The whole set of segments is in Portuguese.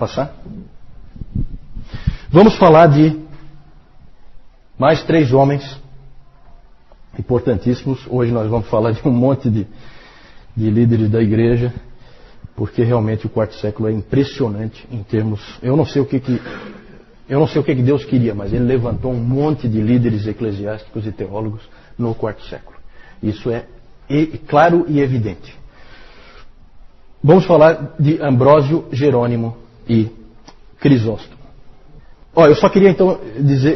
passar? Vamos falar de mais 3 homens importantíssimos. Hoje nós vamos falar de um monte de líderes da igreja, porque realmente o quarto século é impressionante em termos... Eu não sei o que Deus queria, mas ele levantou um monte de líderes eclesiásticos e teólogos no quarto século. Isso é claro e evidente. Vamos falar de Ambrósio, Jerônimo e Crisóstomo. Eu só queria então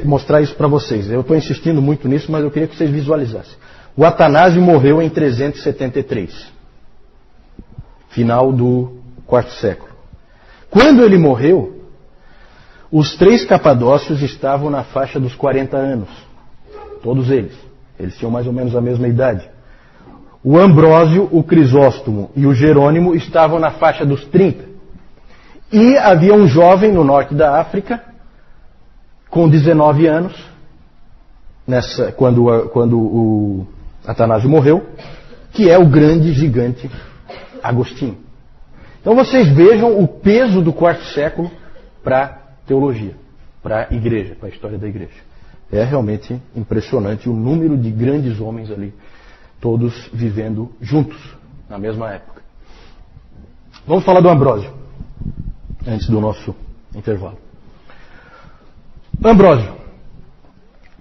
mostrar isso para vocês. Eu estou insistindo muito nisso, mas eu queria que vocês visualizassem. O Atanásio morreu em 373, final do quarto século. Quando ele morreu, os 3 capadócios estavam na faixa dos 40 anos. Todos eles. Eles tinham mais ou menos a mesma idade. O Ambrósio, o Crisóstomo e o Jerônimo estavam na faixa dos 30. E havia um jovem no norte da África, com 19 anos, quando o Atanásio morreu, que é o grande gigante Agostinho. Então vocês vejam o peso do quarto século para a teologia, para a igreja, para a história da igreja. É realmente impressionante o número de grandes homens ali, todos vivendo juntos, na mesma época. Vamos falar do Ambrósio, antes do nosso intervalo. Ambrósio.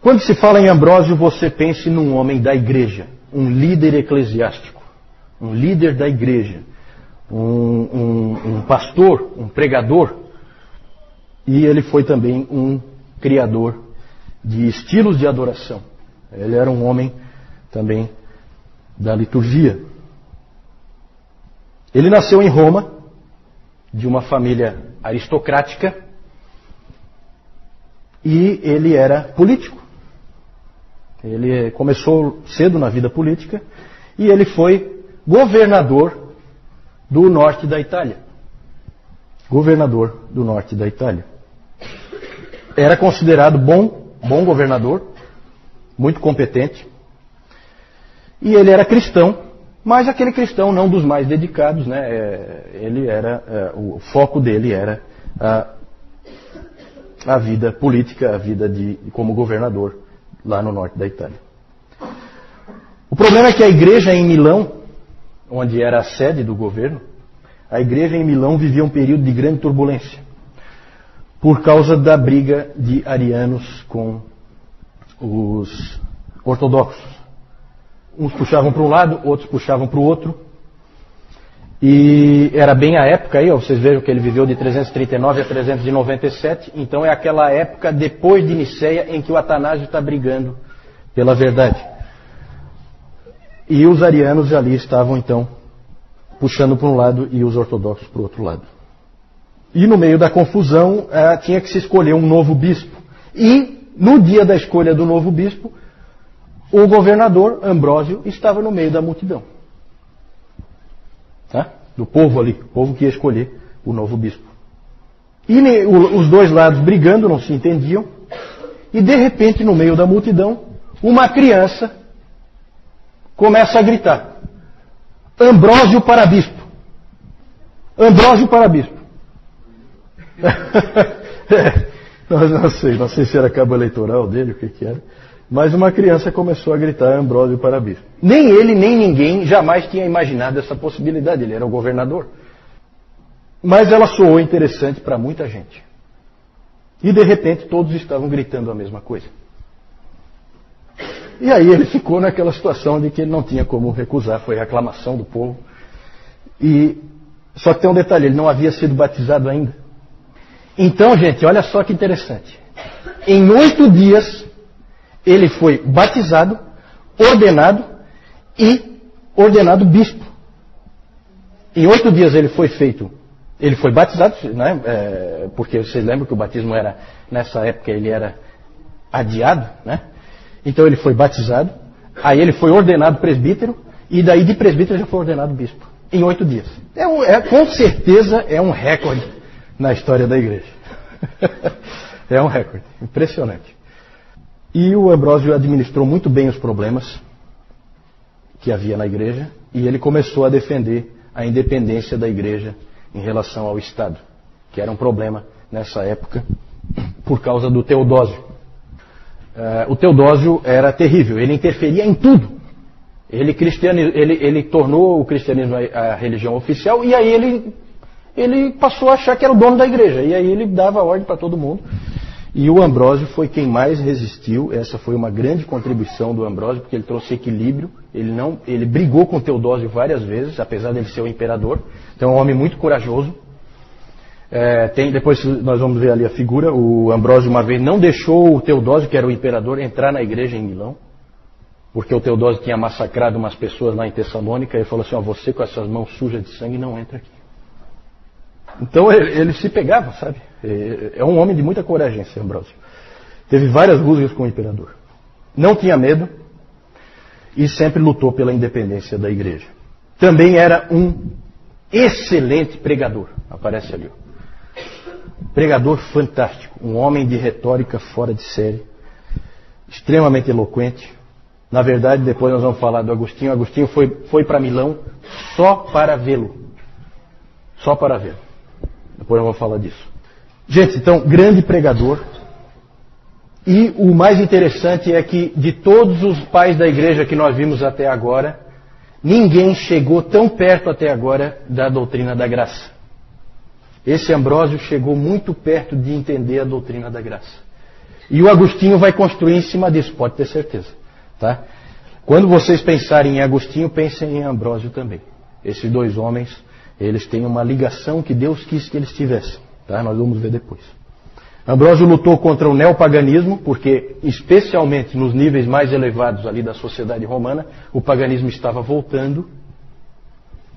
Quando se fala em Ambrósio, você pense num homem da igreja, um líder eclesiástico, um líder da igreja, um pastor, um pregador, e ele foi também um criador de estilos de adoração. Ele era um homem também da liturgia. Ele nasceu em Roma, de uma família aristocrática, e ele era político. Ele começou cedo na vida política e ele foi governador do norte da Itália. Governador do norte da Itália. Era considerado bom governador, muito competente. E ele era cristão, mas aquele cristão não dos mais dedicados, né? O foco dele era a vida política, a vida como governador lá no norte da Itália. O problema é que a igreja em Milão, onde era a sede do governo, a igreja em Milão vivia um período de grande turbulência, por causa da briga de arianos com os ortodoxos. Uns puxavam para um lado, outros puxavam para o outro. E era bem a época aí, vocês vejam que ele viveu de 339 a 397, então é aquela época depois de Niceia em que o Atanásio está brigando pela verdade. E os arianos ali estavam então puxando para um lado e os ortodoxos para o outro lado. E no meio da confusão tinha que se escolher um novo bispo. E no dia da escolha do novo bispo, o governador Ambrósio estava no meio da multidão. Do povo ali, o povo que ia escolher o novo bispo. E os dois lados brigando, não se entendiam, e de repente, no meio da multidão, uma criança começa a gritar: Ambrósio para bispo! Ambrósio para bispo! Não sei se era cabo eleitoral dele, o que era. Mas uma criança começou a gritar Ambrósio para bispo. Nem ele, nem ninguém jamais tinha imaginado essa possibilidade. Ele era o governador. Mas ela soou interessante para muita gente. E de repente todos estavam gritando a mesma coisa. E aí ele ficou naquela situação de que ele não tinha como recusar. Foi a aclamação do povo. Só que tem um detalhe, ele não havia sido batizado ainda. Então, gente, olha só que interessante. Em 8 dias... ele foi batizado, ordenado e ordenado bispo. Em 8 dias ele foi batizado, né? Porque vocês lembram que o batismo era, nessa época ele era adiado, né? Então ele foi batizado, aí ele foi ordenado presbítero, e daí de presbítero já foi ordenado bispo. Em 8 dias. Com certeza é um recorde na história da igreja. É um recorde, impressionante. E o Ambrósio administrou muito bem os problemas que havia na igreja, e ele começou a defender a independência da igreja em relação ao Estado. que era um problema nessa época por causa do Teodósio. O Teodósio era terrível, ele interferia em tudo. Ele tornou o cristianismo a religião oficial e aí ele passou a achar que era o dono da igreja. E aí ele dava ordem para todo mundo. E o Ambrósio foi quem mais resistiu. Essa foi uma grande contribuição do Ambrósio, porque ele trouxe equilíbrio. Ele brigou com o Teodósio várias vezes, apesar de ele ser o imperador. Então é um homem muito corajoso. Depois nós vamos ver ali a figura. O Ambrósio uma vez não deixou o Teodósio, que era o imperador, entrar na igreja em Milão, porque o Teodósio tinha massacrado umas pessoas lá em Tessalônica. Ele falou assim: você com essas mãos sujas de sangue não entra aqui. Então ele se pegava, sabe? É um homem de muita coragem, esse Ambrósio. Teve várias rusgas com o imperador. Não tinha medo e sempre lutou pela independência da igreja. Também era um excelente pregador. Aparece ali. Pregador fantástico. Um homem de retórica fora de série. Extremamente eloquente. Na verdade, depois nós vamos falar do Agostinho. Agostinho foi para Milão só para vê-lo. Só para vê-lo. Depois eu vou falar disso. Gente, então, grande pregador. E o mais interessante é que de todos os pais da igreja que nós vimos até agora, ninguém chegou tão perto até agora da doutrina da graça. Esse Ambrósio chegou muito perto de entender a doutrina da graça. E o Agostinho vai construir em cima disso, pode ter certeza. Tá? Quando vocês pensarem em Agostinho, pensem em Ambrósio também. Esses dois homens, eles têm uma ligação que Deus quis que eles tivessem. Tá? Nós vamos ver depois. Ambrósio lutou contra o neopaganismo, porque especialmente nos níveis mais elevados ali da sociedade romana, o paganismo estava voltando.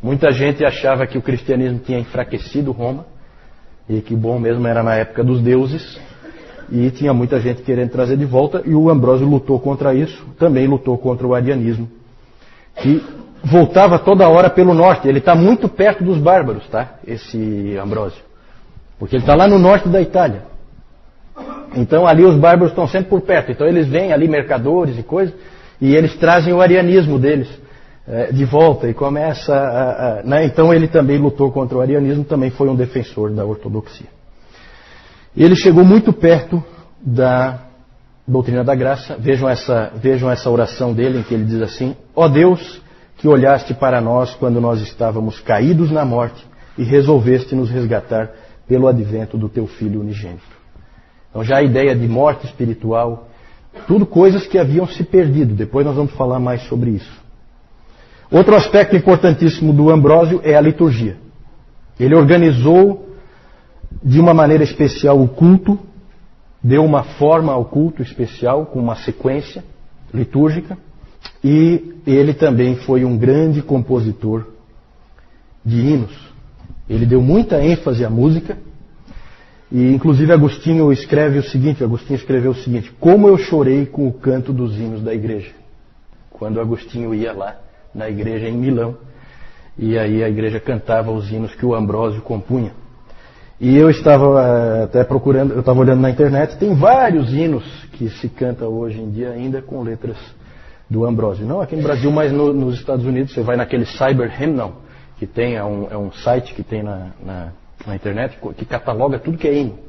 Muita gente achava que o cristianismo tinha enfraquecido Roma, e que bom mesmo era na época dos deuses, e tinha muita gente querendo trazer de volta, e o Ambrósio lutou contra isso, também lutou contra o arianismo, que voltava toda hora pelo norte. Ele está muito perto dos bárbaros, tá? Esse Ambrósio. Porque ele está lá no norte da Itália. Então ali os bárbaros estão sempre por perto. Então eles vêm ali, mercadores e coisas, e eles trazem o arianismo deles de volta. E começa né? Então ele também lutou contra o arianismo, também foi um defensor da ortodoxia. Ele chegou muito perto da doutrina da graça. Vejam essa oração dele, em que ele diz assim: ó Deus, que olhaste para nós quando nós estávamos caídos na morte e resolveste nos resgatar pelo advento do teu Filho unigênito. Então já a ideia de morte espiritual, tudo coisas que haviam se perdido. Depois nós vamos falar mais sobre isso. Outro aspecto importantíssimo do Ambrósio é a liturgia. Ele organizou de uma maneira especial o culto, deu uma forma ao culto especial, com uma sequência litúrgica, e ele também foi um grande compositor de hinos. Ele deu muita ênfase à música, e inclusive Agostinho escreveu o seguinte: como eu chorei com o canto dos hinos da igreja. Quando Agostinho ia lá na igreja em Milão, e aí a igreja cantava os hinos que o Ambrósio compunha. E eu estava até procurando, eu estava olhando na internet, tem vários hinos que se canta hoje em dia ainda com letras do Ambrósio. Não aqui no Brasil, mas nos Estados Unidos. Você vai naquele Cyber Hymnal, que tem, é um site que tem na internet, que cataloga tudo que é hino.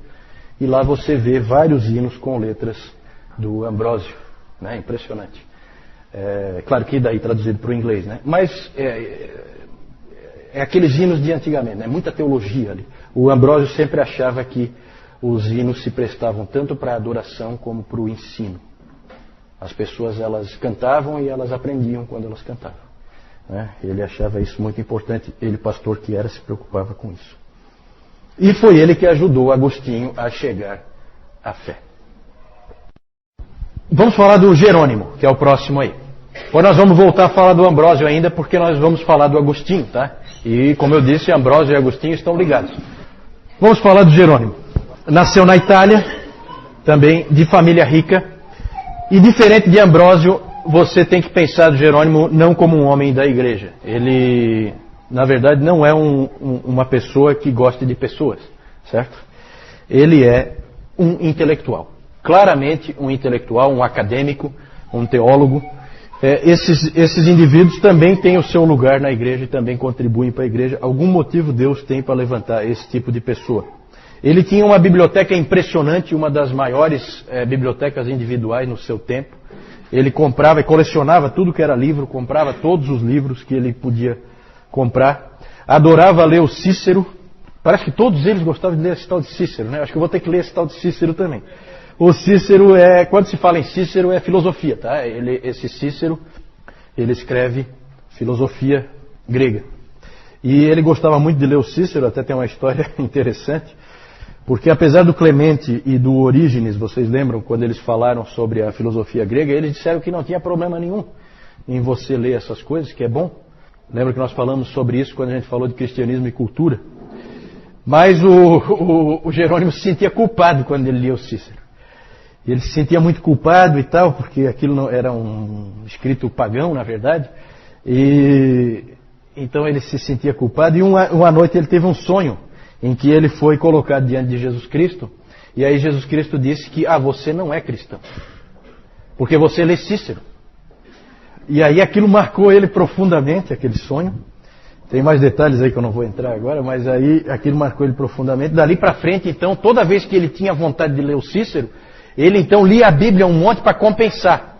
E lá você vê vários hinos com letras do Ambrósio. Né? Impressionante. Claro que daí traduzido para o inglês, né? Mas é aqueles hinos de antigamente, né? Muita teologia ali. O Ambrósio sempre achava que os hinos se prestavam tanto para a adoração como para o ensino. As pessoas, elas cantavam e elas aprendiam quando elas cantavam. Né? Ele achava isso muito importante. Ele, pastor que era, se preocupava com isso. E foi ele que ajudou Agostinho a chegar à fé. Vamos falar do Jerônimo, que é o próximo aí. Ou nós vamos voltar a falar do Ambrósio ainda, porque nós vamos falar do Agostinho, tá? E, como eu disse, Ambrósio e Agostinho estão ligados. Vamos falar do Jerônimo. Nasceu na Itália, também de família rica. E diferente de Ambrósio, você tem que pensar do Jerônimo não como um homem da igreja. Ele, na verdade, não é uma pessoa que goste de pessoas, certo? Ele é um intelectual. Claramente um intelectual, um acadêmico, um teólogo. Esses indivíduos também têm o seu lugar na igreja e também contribuem para a igreja. Algum motivo Deus tem para levantar esse tipo de pessoa. Ele tinha uma biblioteca impressionante, uma das maiores bibliotecas individuais no seu tempo. Ele comprava e colecionava tudo que era livro, comprava todos os livros que ele podia comprar. Adorava ler o Cícero. Parece que todos eles gostavam de ler esse tal de Cícero, né? Acho que eu vou ter que ler esse tal de Cícero também. O Cícero quando se fala em Cícero, é filosofia, tá? Esse Cícero, ele escreve filosofia grega. E ele gostava muito de ler o Cícero, até tem uma história interessante, porque apesar do Clemente e do Orígenes, vocês lembram, quando eles falaram sobre a filosofia grega, eles disseram que não tinha problema nenhum em você ler essas coisas, que é bom. Lembra que nós falamos sobre isso quando a gente falou de cristianismo e cultura? Mas o Jerônimo se sentia culpado quando ele lia o Cícero. Ele se sentia muito culpado e tal, porque aquilo não era um escrito pagão, na verdade. E então ele se sentia culpado. E uma noite ele teve um sonho em que ele foi colocado diante de Jesus Cristo. E aí Jesus Cristo disse que você não é cristão, porque você lê Cícero. E aí aquilo marcou ele profundamente, aquele sonho. Tem mais detalhes aí que eu não vou entrar agora, mas aí aquilo marcou ele profundamente. Dali para frente, então, toda vez que ele tinha vontade de ler o Cícero, ele então lia a Bíblia um monte para compensar.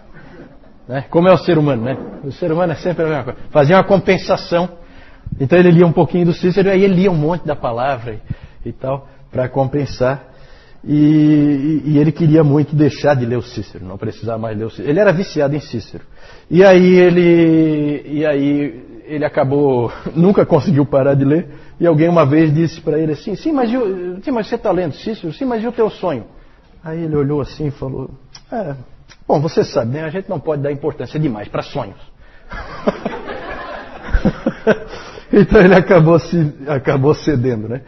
Né? Como é o ser humano, né? O ser humano é sempre a mesma coisa. Fazia uma compensação. Então ele lia um pouquinho do Cícero, e aí ele lia um monte da palavra e tal, para compensar. E ele queria muito deixar de ler o Cícero, não precisava mais ler o Cícero. Ele era viciado em Cícero. E aí ele acabou, nunca conseguiu parar de ler, e alguém uma vez disse para ele assim, mas você está lendo Cícero? Sim, mas e o teu sonho? Aí ele olhou assim e falou, bom, você sabe, né? A gente não pode dar importância demais para sonhos. Então ele acabou cedendo, né?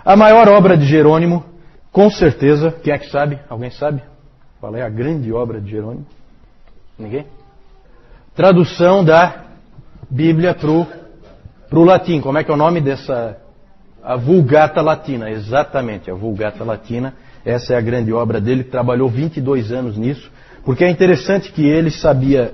A maior obra de Jerônimo, com certeza, quem é que sabe? Alguém sabe? Qual é a grande obra de Jerônimo? Ninguém? Tradução da Bíblia pro latim. Como é que é o nome dessa? A Vulgata Latina, exatamente, a Vulgata Latina. Essa é a grande obra dele, trabalhou 22 anos nisso, porque é interessante que ele sabia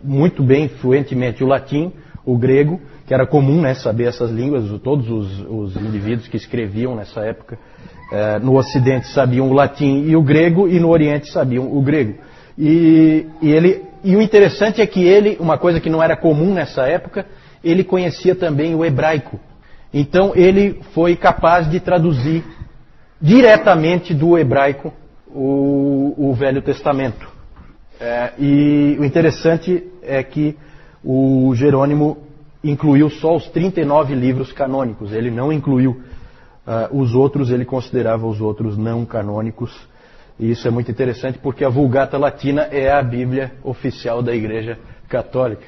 muito bem, fluentemente, o latim, o grego, que era comum, né, saber essas línguas. Todos os indivíduos que escreviam nessa época no Ocidente sabiam o latim e o grego, e no Oriente sabiam o grego. E o interessante é que ele, uma coisa que não era comum nessa época, ele conhecia também o hebraico. Então ele foi capaz de traduzir diretamente do hebraico o Velho Testamento. E o interessante é que o Jerônimo incluiu só os 39 livros canônicos. Ele não incluiu os outros, ele considerava os outros não canônicos. E isso é muito interessante porque a Vulgata Latina é a Bíblia oficial da Igreja Católica.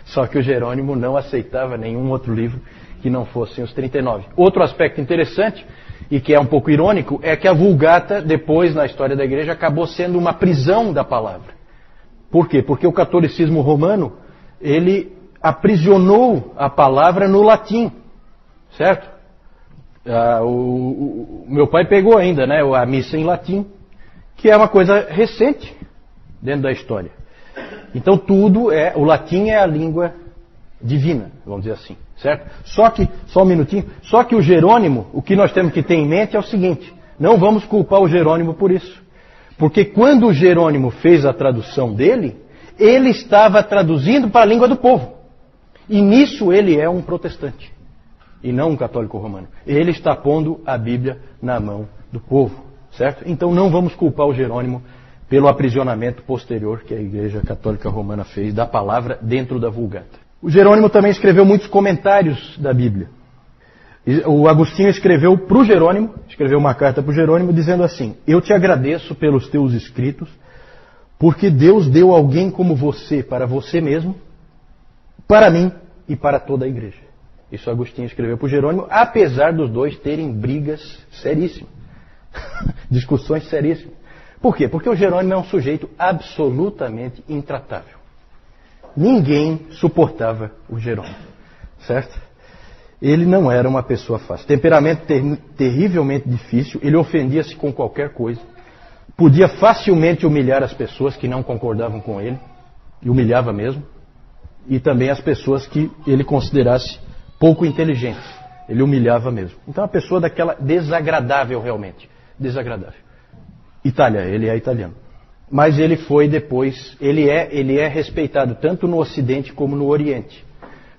Só que o Jerônimo não aceitava nenhum outro livro que não fossem os 39. Outro aspecto interessante, e que é um pouco irônico, é que a Vulgata, depois na história da Igreja, acabou sendo uma prisão da palavra. Por quê? Porque o catolicismo romano, ele aprisionou a palavra no latim, certo? Meu pai pegou ainda, né, a missa em latim, que é uma coisa recente dentro da história. Então o latim é a língua divina, vamos dizer assim, certo? Só um minutinho, só que o Jerônimo, o que nós temos que ter em mente é o seguinte, não vamos culpar o Jerônimo por isso. Porque quando o Jerônimo fez a tradução dele, ele estava traduzindo para a língua do povo. E nisso ele é um protestante, e não um católico romano. Ele está pondo a Bíblia na mão do povo, certo? Então não vamos culpar o Jerônimo pelo aprisionamento posterior que a Igreja Católica Romana fez da palavra dentro da Vulgata. O Jerônimo também escreveu muitos comentários da Bíblia. O Agostinho escreveu para o Jerônimo, escreveu uma carta para o Jerônimo dizendo assim: eu te agradeço pelos teus escritos, porque Deus deu alguém como você para você mesmo, para mim e para toda a igreja. Isso Agostinho escreveu para o Jerônimo, apesar dos dois terem brigas seríssimas, discussões seríssimas. Por quê? Porque o Jerônimo é um sujeito absolutamente intratável. Ninguém suportava o Jerônimo, certo? Ele não era uma pessoa fácil. Temperamento terrivelmente difícil, ele ofendia-se com qualquer coisa. Podia facilmente humilhar as pessoas que não concordavam com ele, e humilhava mesmo. E também as pessoas que ele considerasse pouco inteligentes. Ele humilhava mesmo. Então, uma pessoa daquela desagradável realmente. Desagradável. Itália, ele é italiano. Mas ele foi depois, ele é respeitado tanto no Ocidente como no Oriente.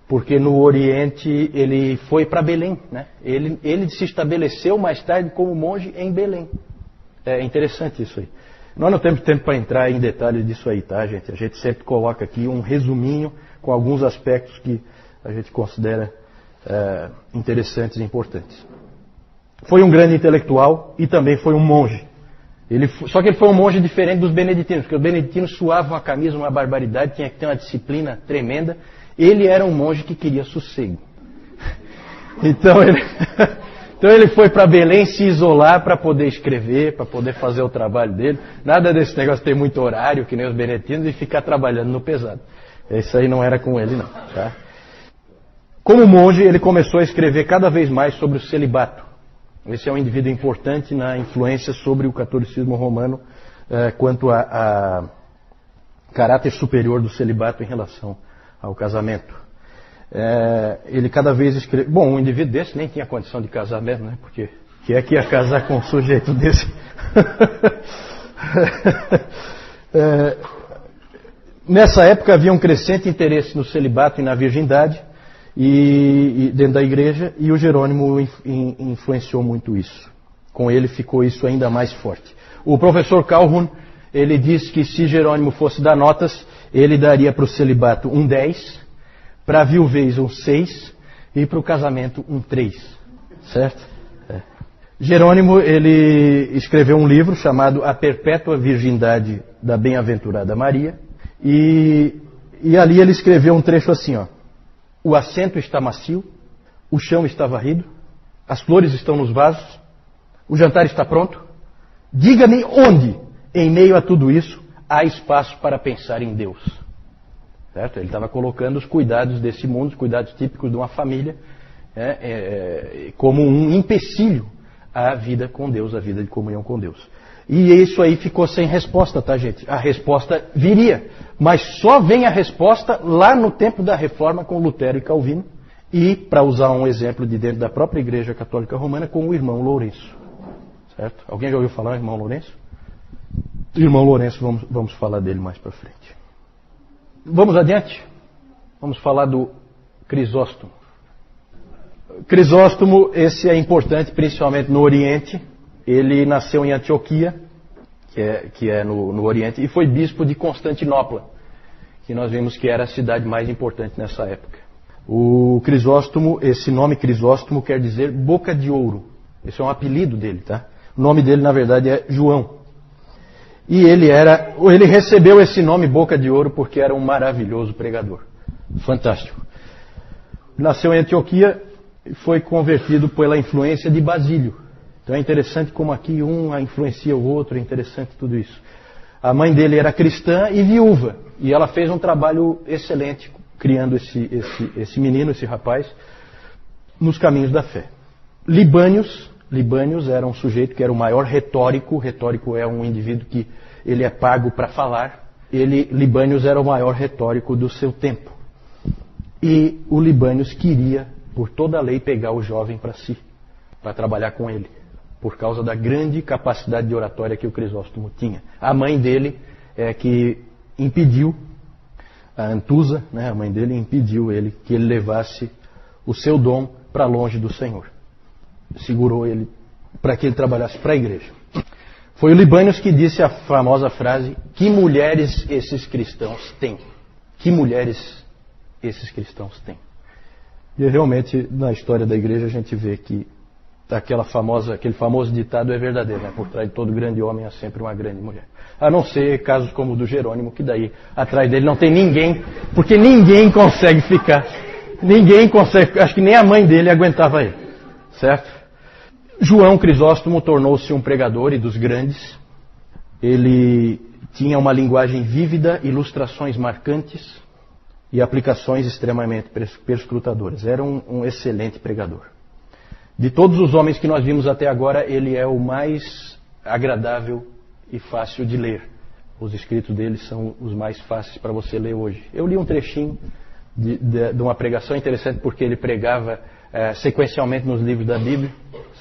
Porque no Oriente ele foi para Belém, né? Ele se estabeleceu mais tarde como monge em Belém. É interessante isso aí. Nós não temos tempo para entrar em detalhes disso aí, tá, gente? A gente sempre coloca aqui um resuminho com alguns aspectos que a gente considera interessantes e importantes. Foi um grande intelectual e também foi um monge. Só que ele foi um monge diferente dos beneditinos, porque os beneditinos suavam a camisa uma barbaridade, tinha que ter uma disciplina tremenda. Ele era um monge que queria sossego. Então ele foi para Belém se isolar para poder escrever, para poder fazer o trabalho dele. Nada desse negócio de ter muito horário, que nem os beneditinos, e ficar trabalhando no pesado. Isso aí não era com ele, não. Tá? Como monge, ele começou a escrever cada vez mais sobre o celibato. Esse é um indivíduo importante na influência sobre o catolicismo romano quanto a caráter superior do celibato em relação ao casamento. Ele cada vez escreve... Bom, um indivíduo desse nem tinha condição de casar mesmo, né? Porque quem é que ia casar com um sujeito desse? Nessa época havia um crescente interesse no celibato e na virgindade e dentro da igreja, e o Jerônimo influenciou muito isso. Com ele ficou isso ainda mais forte. O professor Calhoun, ele diz que se Jerônimo fosse dar notas, ele daria para o celibato um 10, para a viuvez um 6 e para o casamento um 3. Certo? Jerônimo, ele escreveu um livro chamado A Perpétua Virgindade da Bem-aventurada Maria, e ali ele escreveu um trecho assim, ó. O assento está macio, o chão está varrido, as flores estão nos vasos, o jantar está pronto. Diga-me onde, em meio a tudo isso, há espaço para pensar em Deus. Certo? Ele estava colocando os cuidados desse mundo, os cuidados típicos de uma família, como um empecilho à vida com Deus, à vida de comunhão com Deus. E isso aí ficou sem resposta, tá, gente? A resposta viria, mas só vem a resposta lá no tempo da Reforma com Lutero e Calvino, e, para usar um exemplo de dentro da própria Igreja Católica Romana, com o irmão Lourenço. Certo? Alguém já ouviu falar do irmão Lourenço? Irmão Lourenço, vamos falar dele mais para frente. Vamos adiante? Vamos falar do Crisóstomo. Crisóstomo, esse é importante principalmente no Oriente. Ele nasceu em Antioquia, que é no Oriente, e foi bispo de Constantinopla, que nós vimos que era a cidade mais importante nessa época. O Crisóstomo, esse nome Crisóstomo quer dizer boca de ouro. Esse é um apelido dele, tá? O nome dele, na verdade, é João. E ele recebeu esse nome boca de ouro porque era um maravilhoso pregador. Fantástico. Nasceu em Antioquia e foi convertido pela influência de Basílio. Então é interessante como aqui um influencia o outro, é interessante tudo isso. A mãe dele era cristã e viúva, e ela fez um trabalho excelente criando esse menino, esse rapaz, nos caminhos da fé. Libânios era um sujeito que era o maior retórico. Retórico é um indivíduo que ele é pago para falar. Libânios era o maior retórico do seu tempo. E o Libânios queria, por toda a lei, pegar o jovem para si, para trabalhar com ele, por causa da grande capacidade de oratória que o Crisóstomo tinha. A mãe dele que impediu, a Antusa, né, a mãe dele impediu que ele levasse o seu dom para longe do Senhor. Segurou ele para que ele trabalhasse para a igreja. Foi o Libânios que disse a famosa frase: que mulheres esses cristãos têm? Que mulheres esses cristãos têm? E realmente, na história da igreja, a gente vê que aquele famoso ditado é verdadeiro, né? Por trás de todo grande homem há sempre uma grande mulher. A não ser casos como o do Jerônimo, que daí atrás dele não tem ninguém, porque ninguém consegue ficar. Ninguém consegue, acho que nem a mãe dele aguentava ele. Certo? João Crisóstomo tornou-se um pregador e dos grandes. Ele tinha uma linguagem vívida, ilustrações marcantes e aplicações extremamente perscrutadoras. Era um excelente pregador. De todos os homens que nós vimos até agora, ele é o mais agradável e fácil de ler. Os escritos dele são os mais fáceis para você ler hoje. Eu li um trechinho de uma pregação interessante, porque ele pregava sequencialmente nos livros da Bíblia,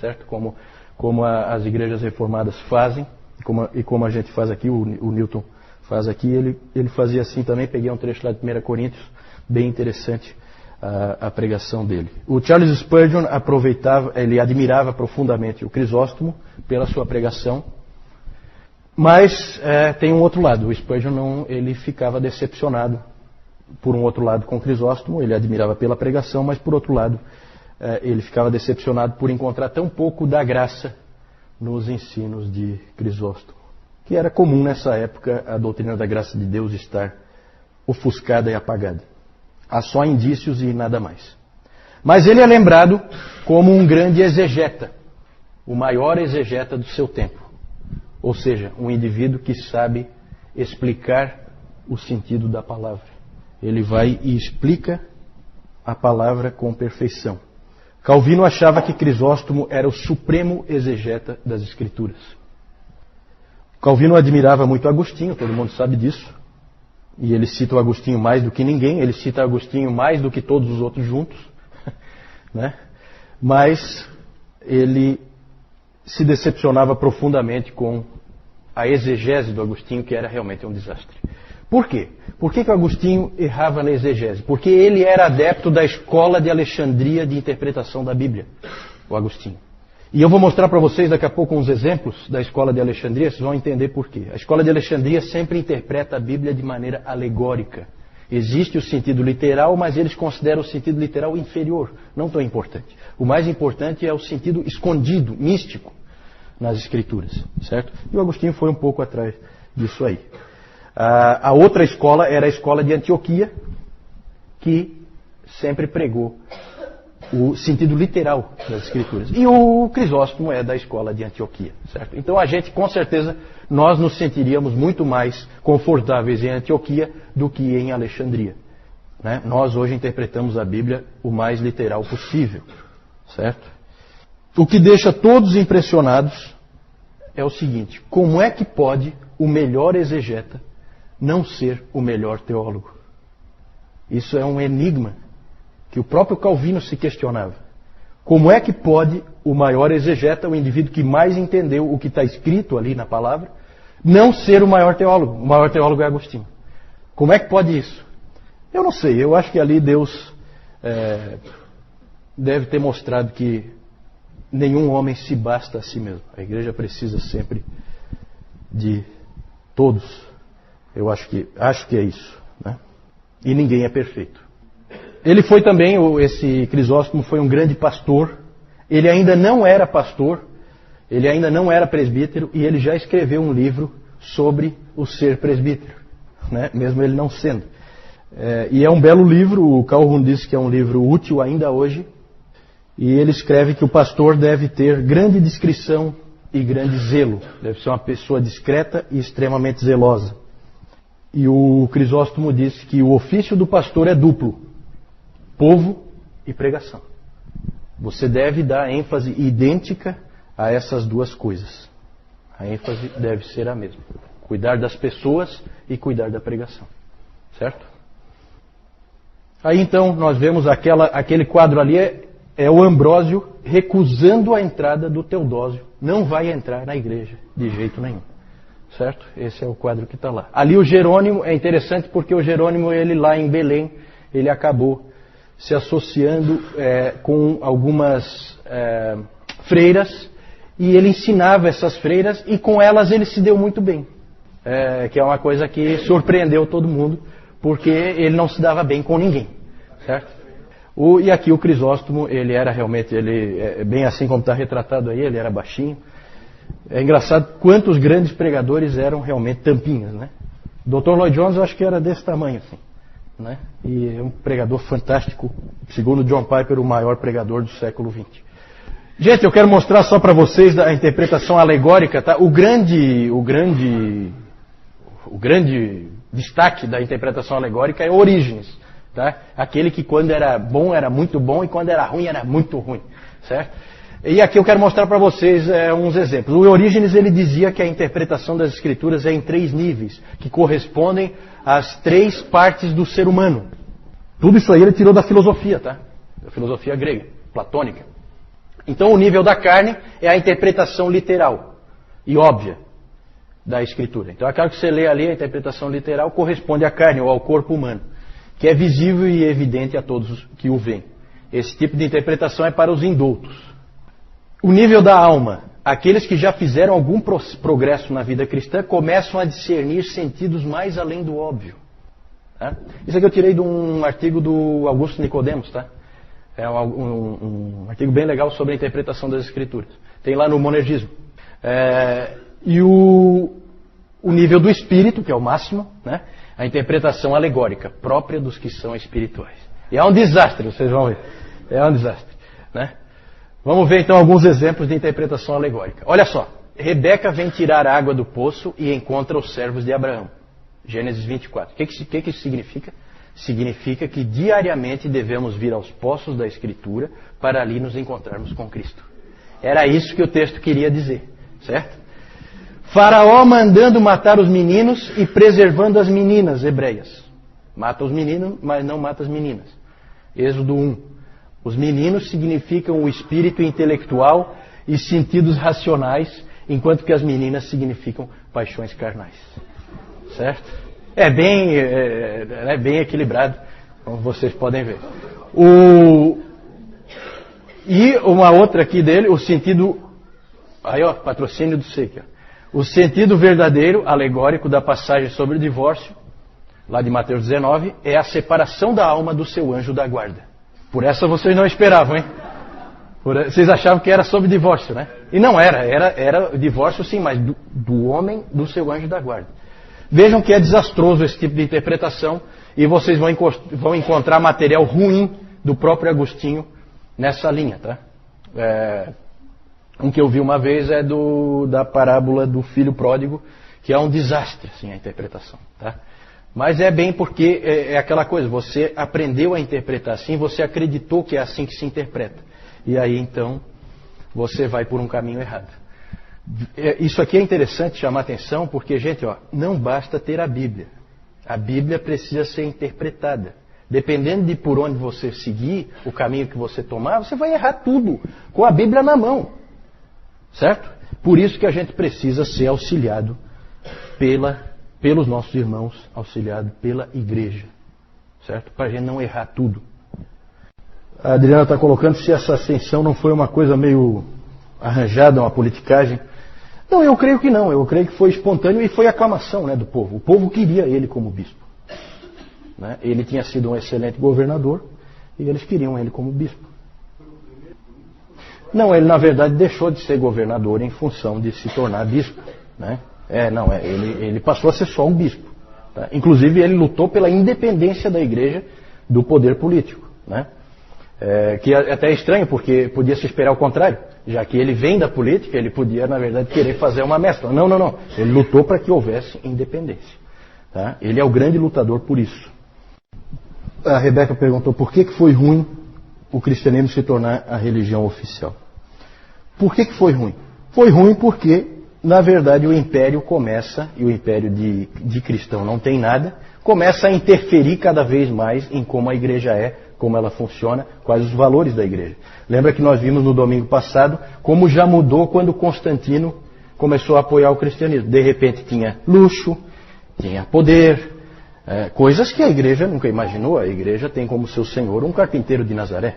certo? Como as igrejas reformadas fazem, e como a gente faz aqui, o Newton faz aqui, ele fazia assim também. Peguei um trecho lá de 1 Coríntios, bem interessante a pregação dele. O Charles Spurgeon ele admirava profundamente o Crisóstomo pela sua pregação, mas tem um outro lado. O Spurgeon ele ficava decepcionado, por um outro lado, com o Crisóstomo. Ele admirava pela pregação, mas por outro lado, ele ficava decepcionado por encontrar tão pouco da graça nos ensinos de Crisóstomo, que era comum nessa época a doutrina da graça de Deus estar ofuscada e apagada. Há só indícios e nada mais. Mas ele é lembrado como um grande exegeta, o maior exegeta do seu tempo. Ou seja, um indivíduo que sabe explicar o sentido da palavra. Ele vai e explica a palavra com perfeição. Calvino achava que Crisóstomo era o supremo exegeta das Escrituras. Calvino admirava muito Agostinho, todo mundo sabe disso. E ele cita o Agostinho mais do que ninguém, ele cita Agostinho mais do que todos os outros juntos, né? Mas ele se decepcionava profundamente com a exegese do Agostinho, que era realmente um desastre. Por quê? Por que o Agostinho errava na exegese? Porque ele era adepto da escola de Alexandria de interpretação da Bíblia, o Agostinho. E eu vou mostrar para vocês daqui a pouco uns exemplos da escola de Alexandria, vocês vão entender por quê. A escola de Alexandria sempre interpreta a Bíblia de maneira alegórica. Existe o sentido literal, mas eles consideram o sentido literal inferior, não tão importante. O mais importante é o sentido escondido, místico, nas Escrituras, certo? E o Agostinho foi um pouco atrás disso aí. A outra escola era a escola de Antioquia, que sempre pregou o sentido literal das Escrituras. E o Crisóstomo é da escola de Antioquia, certo? Então a gente, com certeza, nós nos sentiríamos muito mais confortáveis em Antioquia do que em Alexandria, né? Nós hoje interpretamos a Bíblia o mais literal possível, certo? O que deixa todos impressionados é o seguinte: como é que pode o melhor exegeta não ser o melhor teólogo? Isso é um enigma que o próprio Calvino se questionava. Como é que pode o maior exegeta, o indivíduo que mais entendeu o que está escrito ali na palavra, não ser o maior teólogo? O maior teólogo é Agostinho. Como é que pode isso? Eu não sei, eu acho que ali Deus deve ter mostrado que nenhum homem se basta a si mesmo. A igreja precisa sempre de todos. Eu acho que é isso, né? E ninguém é perfeito. Ele foi também, esse Crisóstomo foi um grande pastor. Ele ainda não era pastor, ele ainda não era presbítero, e ele já escreveu um livro sobre o ser presbítero, né? Mesmo ele não sendo. E é um belo livro. O Calhoun disse que é um livro útil ainda hoje. E ele escreve que o pastor deve ter grande discrição e grande zelo. Deve ser uma pessoa discreta e extremamente zelosa. E o Crisóstomo disse que o ofício do pastor é duplo: povo e pregação. Você deve dar ênfase idêntica a essas duas coisas. A ênfase deve ser a mesma: cuidar das pessoas e cuidar da pregação. Certo? Aí então nós vemos aquele quadro ali, é o Ambrósio recusando a entrada do Teodósio. Não vai entrar na igreja de jeito nenhum. Certo? Esse é o quadro que está lá. Ali o Jerônimo, é interessante porque o Jerônimo, ele lá em Belém, ele acabou se associando com algumas freiras, e ele ensinava essas freiras, e com elas ele se deu muito bem. Que é uma coisa que surpreendeu todo mundo, porque ele não se dava bem com ninguém. Certo? E aqui o Crisóstomo, ele era realmente, bem assim como está retratado aí, ele era baixinho. É engraçado quantos grandes pregadores eram realmente tampinhas, né? Dr. Lloyd Jones eu acho que era desse tamanho, assim, né? E é um pregador fantástico, segundo John Piper, o maior pregador do século XX. Gente, eu quero mostrar só para vocês a interpretação alegórica, tá? O grande destaque da interpretação alegórica é Orígenes, tá? Aquele que quando era bom era muito bom e quando era ruim era muito ruim, certo? E aqui eu quero mostrar para vocês uns exemplos. O Orígenes, ele dizia que a interpretação das Escrituras é em 3 níveis, que correspondem às 3 partes do ser humano. Tudo isso aí ele tirou da filosofia, tá? Da filosofia grega. platônica. Então o nível da carne é a interpretação literal e óbvia da Escritura. Então aquilo que você lê ali, a interpretação literal, corresponde à carne ou ao corpo humano, que é visível e evidente a todos que o veem. Esse tipo de interpretação é para os indoutos. O nível da alma. Aqueles que já fizeram algum progresso na vida cristã começam a discernir sentidos mais além do óbvio. Tá? Isso aqui eu tirei de um artigo do Augusto Nicodemos, tá? É um artigo bem legal sobre a interpretação das Escrituras. Tem lá no Monergismo. E o nível do espírito, que é o máximo, né? A interpretação alegórica, própria dos que são espirituais. E é um desastre, vocês vão ver. É um desastre, né? Vamos ver então alguns exemplos de interpretação alegórica. Olha só, Rebeca vem tirar água do poço e encontra os servos de Abraão. Gênesis 24. O que isso significa? Significa que diariamente devemos vir aos poços da Escritura para ali nos encontrarmos com Cristo. Era isso que o texto queria dizer, certo? Faraó mandando matar os meninos e preservando as meninas hebreias. Mata os meninos, mas não mata as meninas. Êxodo 1. Os meninos significam o espírito intelectual e sentidos racionais, enquanto que as meninas significam paixões carnais. Certo? É bem equilibrado, como vocês podem ver. E uma outra aqui dele, o sentido... Aí, ó, patrocínio do SEC. O sentido verdadeiro, alegórico da passagem sobre o divórcio, lá de Mateus 19, é a separação da alma do seu anjo da guarda. Por essa vocês não esperavam, hein? Vocês achavam que era sobre divórcio, né? E não era divórcio sim, mas do homem do seu anjo da guarda. Vejam que é desastroso esse tipo de interpretação e vocês vão encontrar material ruim do próprio Agostinho nessa linha, tá? Um que eu vi uma vez é da parábola do filho pródigo, que é um desastre, assim, a interpretação, tá? Mas é bem porque é aquela coisa, você aprendeu a interpretar assim, você acreditou que é assim que se interpreta. E aí então você vai por um caminho errado. Isso aqui é interessante chamar atenção porque, gente, ó, não basta ter a Bíblia. A Bíblia precisa ser interpretada. Dependendo de por onde você seguir, o caminho que você tomar, você vai errar tudo com a Bíblia na mão. Certo? Por isso que a gente precisa ser auxiliado pelos nossos irmãos, auxiliado pela igreja, certo? Para a gente não errar tudo. A Adriana está colocando se essa ascensão não foi uma coisa meio arranjada, uma politicagem. Não, eu creio que não. Eu creio que foi espontâneo e foi aclamação, né, do povo. O povo queria ele como bispo. Né? Ele tinha sido um excelente governador e eles queriam ele como bispo. Não, ele na verdade deixou de ser governador em função de se tornar bispo, né? Ele passou a ser só um bispo. Tá? Inclusive ele lutou pela independência da igreja do poder político, né? Que é até estranho, porque podia se esperar o contrário. Já que ele vem da política, ele podia na verdade querer fazer uma mescla. Não. Ele lutou para que houvesse independência. Tá? Ele é o grande lutador por isso. A Rebeca perguntou por que foi ruim o cristianismo se tornar a religião oficial. Por que foi ruim? Foi ruim porque, na verdade, o império começa, e o império de cristão não tem nada, começa a interferir cada vez mais em como a igreja é, como ela funciona, quais os valores da igreja. Lembra que nós vimos no domingo passado como já mudou quando Constantino começou a apoiar o cristianismo. De repente tinha luxo, tinha poder, coisas que a igreja nunca imaginou. A igreja tem como seu senhor um carpinteiro de Nazaré.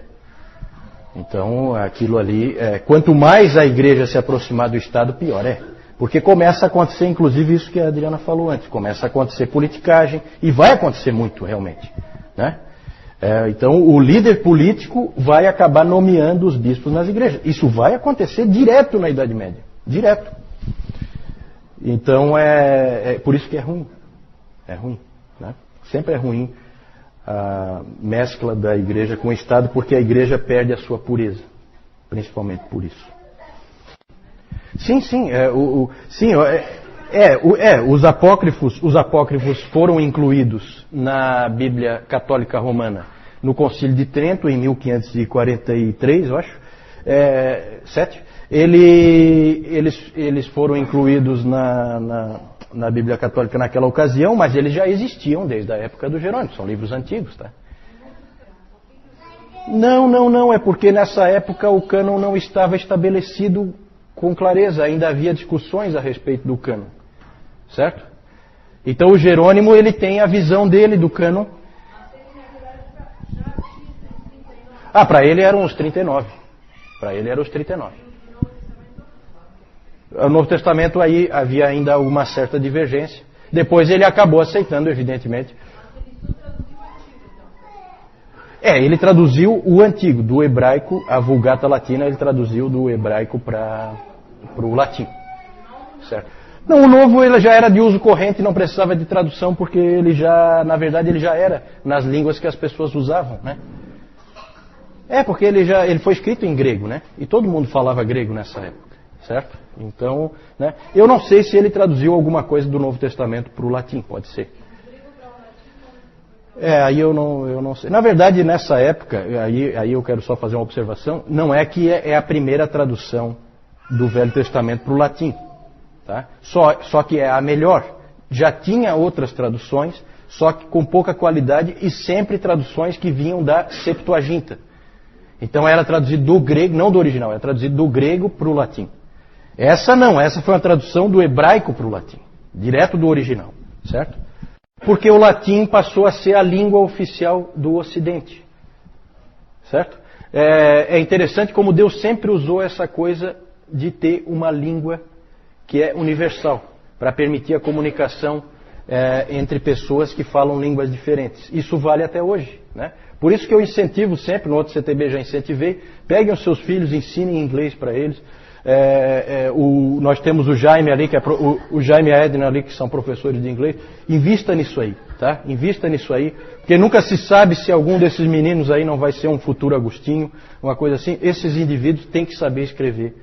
Então aquilo ali, quanto mais a igreja se aproximar do Estado, pior é. Porque começa a acontecer, inclusive isso que a Adriana falou antes, começa a acontecer politicagem, e vai acontecer muito realmente, né? Então o líder político vai acabar nomeando os bispos nas igrejas. Isso vai acontecer direto na Idade Média, direto. Então por isso que é ruim. É ruim, né? Sempre é ruim a mescla da igreja com o Estado, porque a igreja perde a sua pureza, principalmente por isso. Os apócrifos foram incluídos na Bíblia Católica Romana no Concílio de Trento em 1543, eu acho. 7. Eles foram incluídos na Bíblia Católica naquela ocasião, mas eles já existiam desde a época do Jerônimo, são livros antigos, tá? Não, é porque nessa época o cânon não estava estabelecido com clareza, ainda havia discussões a respeito do cânon, certo? Então o Jerônimo, ele tem a visão dele do cânon. Para ele eram os 39. Para ele eram os 39. No Novo Testamento aí havia ainda uma certa divergência. Depois ele acabou aceitando, evidentemente. Ele traduziu o antigo, do hebraico, a Vulgata Latina, ele traduziu do hebraico para o latim. Certo? Não, o novo ele já era de uso corrente, não precisava de tradução, porque ele já, na verdade, ele já era nas línguas que as pessoas usavam, né? Porque ele foi escrito em grego, né? E todo mundo falava grego nessa época, certo? Então, né? Eu não sei se ele traduziu alguma coisa do Novo Testamento para o latim, pode ser. Aí eu não sei. Na verdade, nessa época, aí eu quero só fazer uma observação, não é que é a primeira tradução do Velho Testamento para o latim. Tá? Só que é a melhor. Já tinha outras traduções, só que com pouca qualidade e sempre traduções que vinham da Septuaginta. Então era traduzido do grego, não do original, era traduzido do grego para o latim. Essa foi uma tradução do hebraico para o latim, direto do original, certo? Porque o latim passou a ser a língua oficial do Ocidente. Certo? É interessante como Deus sempre usou essa coisa de ter uma língua que é universal, para permitir a comunicação entre pessoas que falam línguas diferentes. Isso vale até hoje. Né? Por isso que eu incentivo sempre, no outro CTB já incentivei, peguem os seus filhos, ensinem inglês para eles. Nós temos o Jaime ali, o Jaime e a Edna ali, que são professores de inglês. Invista nisso aí, tá? Invista nisso aí, porque nunca se sabe se algum desses meninos aí não vai ser um futuro Agostinho, uma coisa assim. Esses indivíduos têm que saber escrever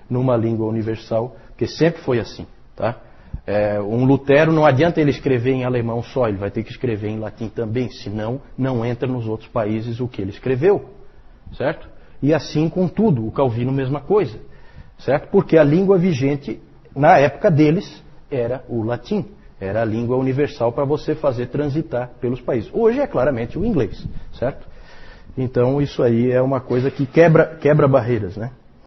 numa língua universal, porque sempre foi assim, tá? Um Lutero, não adianta ele escrever em alemão só, ele vai ter que escrever em latim também, senão não entra nos outros países o que ele escreveu, certo? E assim com tudo, o Calvino mesma coisa. Certo? Porque a língua vigente, na época deles, era o latim. Era a língua universal para você fazer transitar pelos países. Hoje é claramente o inglês. Certo? Então isso aí é uma coisa que quebra barreiras, né?